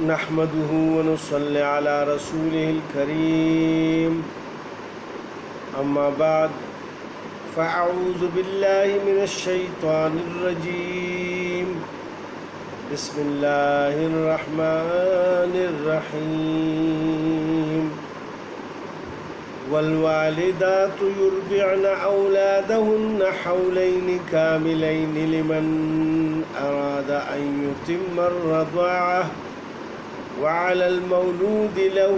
نحمده ونصلي على رسوله الكريم أما بعد فأعوذ بالله من الشيطان الرجيم بسم الله الرحمن الرحيم والوالدات يرضعن أولادهن حولين كاملين لمن أراد أن يتم الرضاعة وعلى المولود له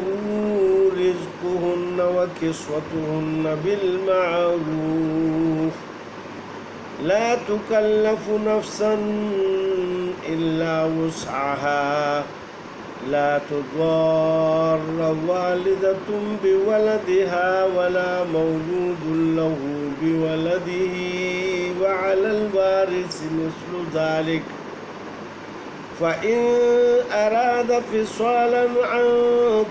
رزقهن وكسوتهن بالمعروف لا تكلف نفسا إلا وسعها لا تضار والدة بولدها ولا مولود له بولده وعلى الوارث مثل ذلك فإن أراد فصالا عن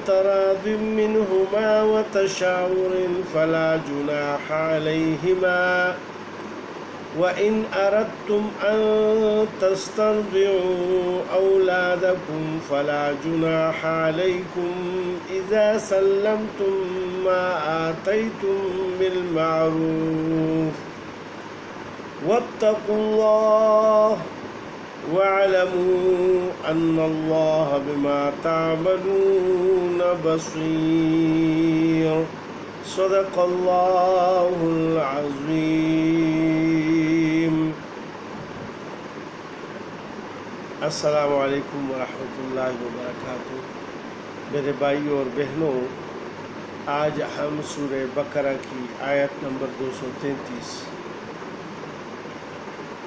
تراض منهما وتشاور فلا جناح عليهما وإن أردتم أن تسترضعوا أولادكم فلا جناح عليكم إذا سلمتم ما آتيتم بالمعروف واتقوا الله واعلموا أن الله بما تعملون بصير صدق الله العظيم. السلام علیکم ورحمۃ اللہ وبرکاتہ. میرے بھائیوں اور بہنوں، آج ہم سورہ بقرہ کی آیت نمبر 233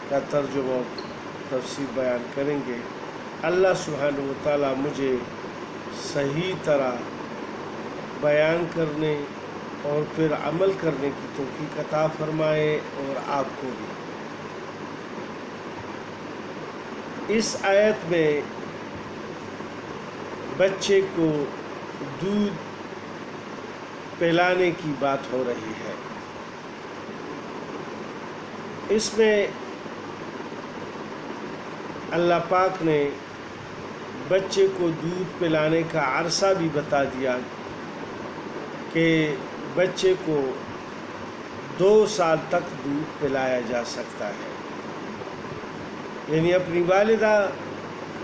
کا ترجمہ و تفسیر بیان کریں گے. اللہ سبحانہ و تعالیٰ مجھے صحیح طرح بیان کرنے اور پھر عمل کرنے کی توفیق عطا فرمائے اور آپ کو بھی. اس آیت میں بچے کو دودھ پلانے کی بات ہو رہی ہے. اس میں اللہ پاک نے بچے کو دودھ پلانے کا عرصہ بھی بتا دیا کہ بچے کو 2 سال تک دودھ پلایا جا سکتا ہے. یعنی اپنی والدہ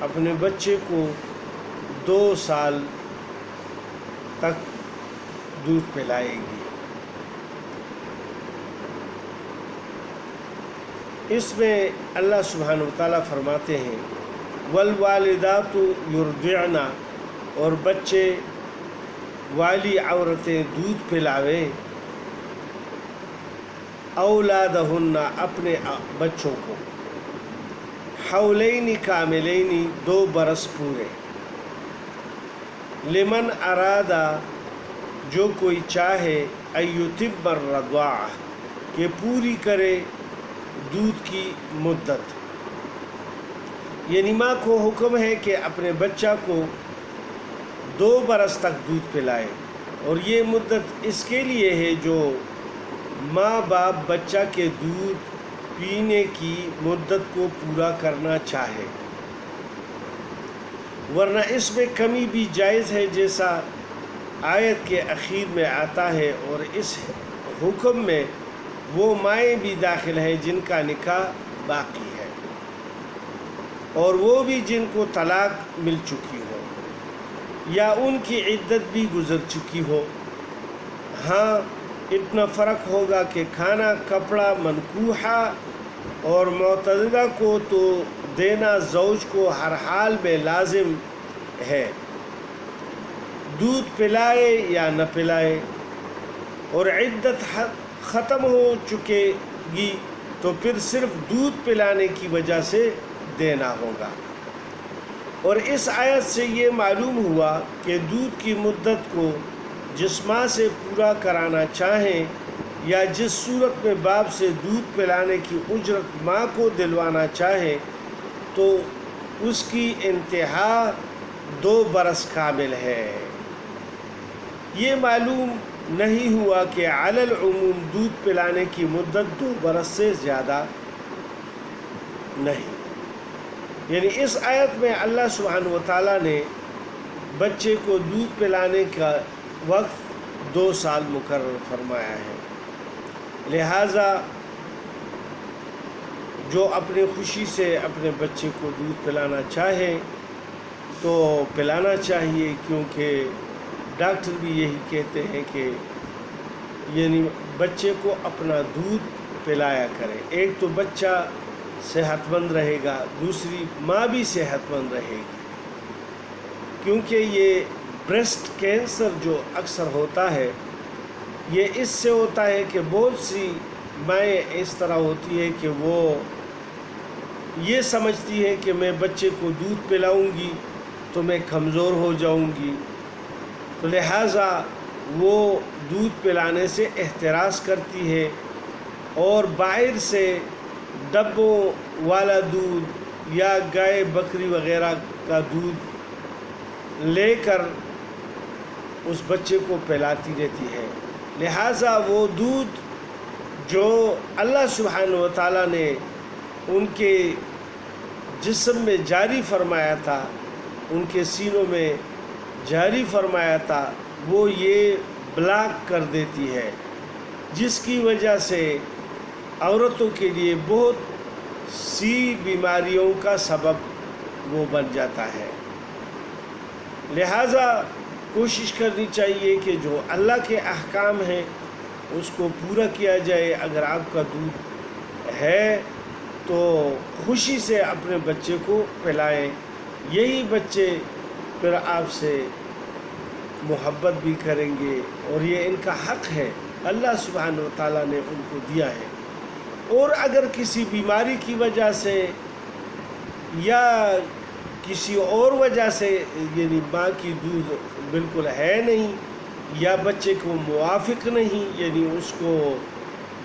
اپنے بچے کو 2 سال تک دودھ پلائے گی. اس میں اللہ سبحانہ وتعالیٰ فرماتے ہیں والوالدات یرضعن، اور بچے والی عورتیں دودھ پلاویں اولادہن، اپنے بچوں کو، حولین کاملین، 2 برس پورے، لمن ارادہ، جو کوئی چاہے، ان یتم الرضاعہ، کہ پوری کرے دودھ کی مدت. یعنی ماں کو حکم ہے کہ اپنے بچہ کو 2 برس تک دودھ پلائے، اور یہ مدت اس کے لیے ہے جو ماں باپ بچہ کے دودھ پینے کی مدت کو پورا کرنا چاہے، ورنہ اس میں کمی بھی جائز ہے جیسا آیت کے اخیر میں آتا ہے. اور اس حکم میں وہ مائیں بھی داخل ہیں جن کا نکاح باقی ہے، اور وہ بھی جن کو طلاق مل چکی ہو یا ان کی عدت بھی گزر چکی ہو. ہاں اتنا فرق ہوگا کہ کھانا کپڑا منکوحہ اور معتدہ کو تو دینا زوج کو ہر حال میں لازم ہے، دودھ پلائے یا نہ پلائے. اور عدت ختم ہو چکے گی تو پھر صرف دودھ پلانے کی وجہ سے دینا ہوگا. اور اس آیت سے یہ معلوم ہوا کہ دودھ کی مدت کو جس ماں سے پورا کرانا چاہیں یا جس صورت میں باپ سے دودھ پلانے کی اجرت ماں کو دلوانا چاہے تو اس کی انتہا 2 برس کامل ہے. یہ معلوم نہیں ہوا کہ علی العموم دودھ پلانے کی مدت 2 برس سے زیادہ نہیں. یعنی اس آیت میں اللہ سبحانہ و تعالیٰ نے بچے کو دودھ پلانے کا وقت 2 سال مقرر فرمایا ہے۔ لہٰذا جو اپنی خوشی سے اپنے بچے کو دودھ پلانا چاہے تو پلانا چاہیے، کیونکہ ڈاکٹر بھی یہی کہتے ہیں کہ یعنی بچے کو اپنا دودھ پلایا کرے۔ ایک تو بچہ صحت مند رہے گا، دوسری ماں بھی صحت مند رہے گی، کیونکہ یہ بریسٹ کینسر جو اکثر ہوتا ہے یہ اس سے ہوتا ہے کہ بہت سی مائیں اس طرح ہوتی ہے کہ وہ یہ سمجھتی ہے کہ میں بچے کو دودھ پلاؤں گی تو میں کمزور ہو جاؤں گی، تو لہٰذا وہ دودھ پلانے سے احتراز کرتی ہے اور باہر سے ڈبوں والا دودھ یا گائے بکری وغیرہ کا دودھ لے کر اس بچے کو پلاتی رہتی ہے۔ لہٰذا وہ دودھ جو اللہ سبحانہ و تعالیٰ نے ان کے جسم میں جاری فرمایا تھا، ان کے سینوں میں جاری فرمایا تھا، وہ یہ بلاک کر دیتی ہے، جس کی وجہ سے عورتوں کے لیے بہت سی بیماریوں کا سبب وہ بن جاتا ہے۔ لہٰذا کوشش کرنی چاہیے کہ جو اللہ کے احکام ہیں اس کو پورا کیا جائے۔ اگر آپ کا دودھ ہے تو خوشی سے اپنے بچے کو پلائیں، یہی بچے پھر آپ سے محبت بھی کریں گے، اور یہ ان کا حق ہے، اللہ سبحانہ و تعالیٰ نے ان کو دیا ہے۔ اور اگر کسی بیماری کی وجہ سے یا کسی اور وجہ سے یعنی ماں کی دودھ بالکل ہے نہیں یا بچے کو موافق نہیں، یعنی اس کو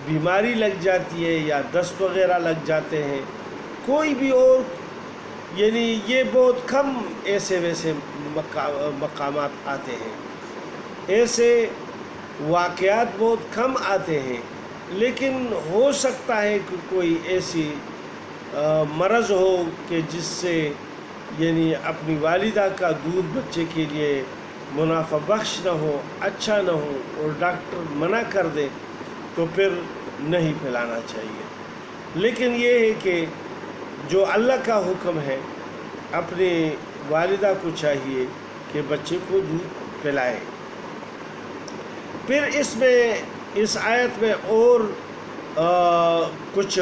بیماری لگ جاتی ہے یا دست وغیرہ لگ جاتے ہیں، کوئی بھی اور یعنی یہ بہت کم ایسے ویسے مقامات آتے ہیں، ایسے واقعات بہت کم آتے ہیں، لیکن ہو سکتا ہے کہ کوئی ایسی مرض ہو کہ جس سے یعنی اپنی والدہ کا دودھ بچے کے لیے منافع بخش نہ ہو، اچھا نہ ہو، اور ڈاکٹر منع کر دے تو پھر نہیں پلانا چاہیے۔ لیکن یہ ہے کہ جو اللہ کا حکم ہے، اپنی والدہ کو چاہیے کہ بچے کو دودھ پلائے۔ پھر اس آیت میں اور کچھ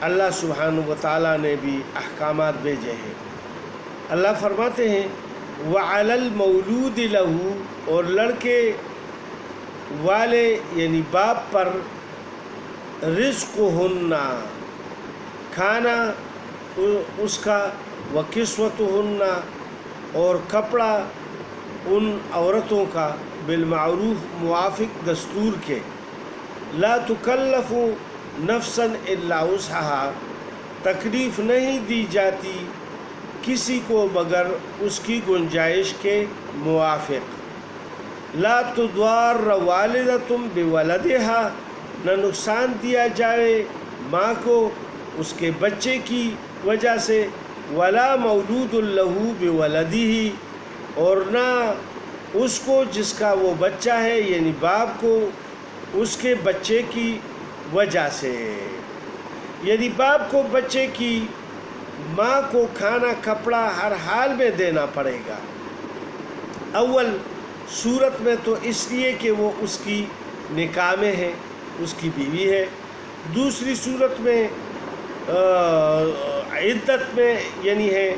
اللہ سبحانہ و تعالیٰ نے بھی احکامات بھیجے ہیں۔ اللہ فرماتے ہیں وَعَلَى الْمَوْلُودِ لَهُ، اور لڑکے والے یعنی باپ پر رزقهن، کھانا اس کا، وَكِسْوَتُهُنَّ، اور کپڑا ان عورتوں کا، بالمعروف، موافق دستور کے، لا تکلف نفسا الا وسعها، تکلیف نہیں دی جاتی کسی کو مگر اس کی گنجائش کے موافق، لا تضار والدۃ بولدها، نہ نقصان دیا جائے ماں کو اس کے بچے کی وجہ سے، ولا مولود له بولده، اور نہ اس کو جس کا وہ بچہ ہے یعنی باپ کو اس کے بچے کی وجہ سے، یعنی باپ کو بچے کی ماں کو کھانا کپڑا ہر حال میں دینا پڑے گا۔ اول صورت میں تو اس لیے کہ وہ اس کی نکاح میں ہے، اس کی بیوی ہے، دوسری صورت میں عدت میں یعنی ہے،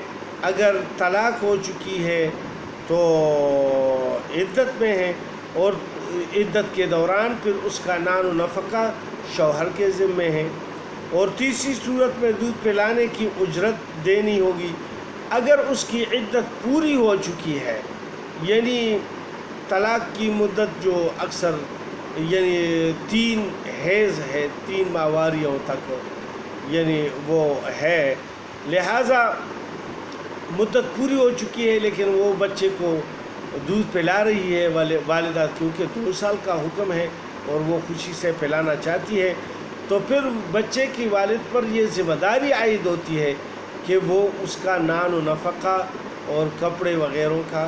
اگر طلاق ہو چکی ہے تو عدت میں ہے، اور عدت کے دوران پھر اس کا نان و نفقہ شوہر کے ذمے ہے، اور تیسری صورت میں دودھ پلانے کی اجرت دینی ہوگی۔ اگر اس کی عدت پوری ہو چکی ہے، یعنی طلاق کی مدت جو اکثر یعنی 3 حیض ہے، 3 ماہواریوں تک یعنی وہ ہے، لہٰذا مدت پوری ہو چکی ہے لیکن وہ بچے کو دودھ پلا رہی ہے والدہ، کیونکہ 2 سال کا حکم ہے اور وہ خوشی سے پلانا چاہتی ہے، تو پھر بچے کی والد پر یہ ذمہ داری عائد ہوتی ہے کہ وہ اس کا نان و نفقہ اور کپڑے وغیرہ کا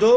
2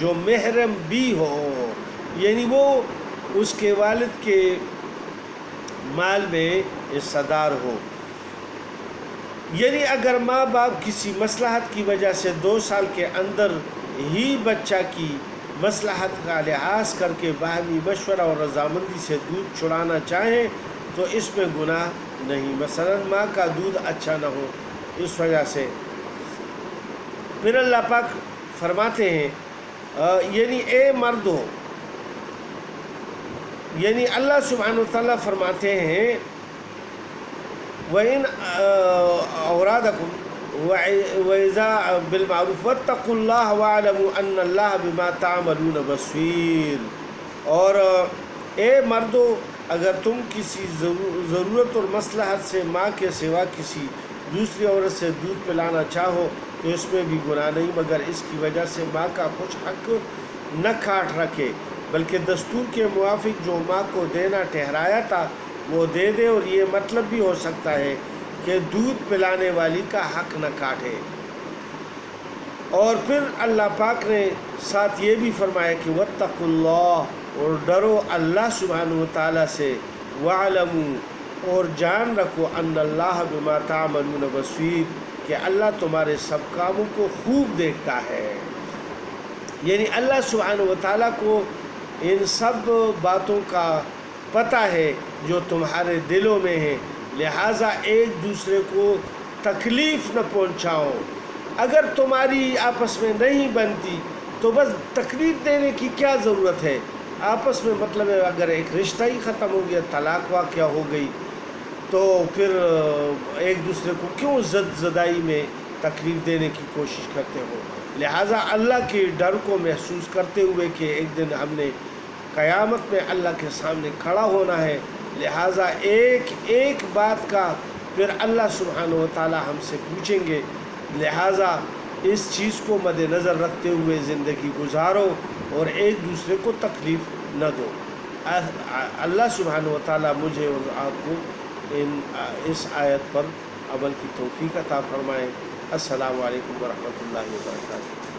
جو محرم بھی ہو، یعنی وہ اس کے والد کے مال میں حصہ دار ہو۔ یعنی اگر ماں باپ کسی مصلحت کی وجہ سے 2 سال کے اندر ہی بچہ کی مصلحت کا لحاظ کر کے باہمی مشورہ اور رضامندی سے دودھ چھڑانا چاہیں تو اس میں گناہ نہیں، مثلا ماں کا دودھ اچھا نہ ہو اس وجہ سے۔ پھر اللہ پاک فرماتے ہیں یعنی اے مردو، یعنی اللہ سبحانہ وتعالیٰ فرماتے ہیں وَإِنْ أَوْرَادَكُمْ وَإِذَا بِالْمَعْرُوفِ وَاتَّقُوا اللَّهَ وَاعْلَمُوا أَنَّ اللَّهَ بِمَا تَعْمَلُونَ بَصِيرٌ۔ اور اے مردو، اگر تم کسی ضرورت اور مصلحت سے ماں کے سوا کسی دوسری عورت سے دودھ پلانا چاہو تو اس میں بھی گناہ نہیں، مگر اس کی وجہ سے ماں کا کچھ حق نہ کاٹ رکھے، بلکہ دستور کے موافق جو ماں کو دینا ٹھہرایا تھا وہ دے دے، اور یہ مطلب بھی ہو سکتا ہے کہ دودھ پلانے والی کا حق نہ کاٹے۔ اور پھر اللہ پاک نے ساتھ یہ بھی فرمایا کہ واتقوا اللہ، اور ڈرو اللہ سبحانہ وتعالیٰ سے، وَاعْلَمُوا، اور جان رکھو، ان اللہ بما تعملون بصیر، کہ اللہ تمہارے سب کاموں کو خوب دیکھتا ہے۔ یعنی اللہ سبحانہ وتعالیٰ کو ان سب باتوں کا پتہ ہے جو تمہارے دلوں میں ہیں، لہٰذا ایک دوسرے کو تکلیف نہ پہنچاؤ۔ اگر تمہاری آپس میں نہیں بنتی تو بس تکلیف دینے کی کیا ضرورت ہے؟ آپس میں مطلب ہے اگر ایک رشتہ ہی ختم ہو گیا، طلاق واقعہ ہو گئی، تو پھر ایک دوسرے کو کیوں زدائی میں تکلیف دینے کی کوشش کرتے ہو؟ لہٰذا اللہ کے ڈر کو محسوس کرتے ہوئے کہ ایک دن ہم نے قیامت میں اللہ کے سامنے کھڑا ہونا ہے، لہٰذا ایک ایک بات کا پھر اللہ سبحانہ وتعالیٰ ہم سے پوچھیں گے، لہٰذا اس چیز کو مد نظر رکھتے ہوئے زندگی گزارو اور ایک دوسرے کو تکلیف نہ دو۔ اللہ سبحانہ وتعالیٰ مجھے اور آپ کو اس آیت پر عمل کی توفیق عطا فرمائے۔ السلام علیکم ورحمۃ اللہ وبرکاتہ۔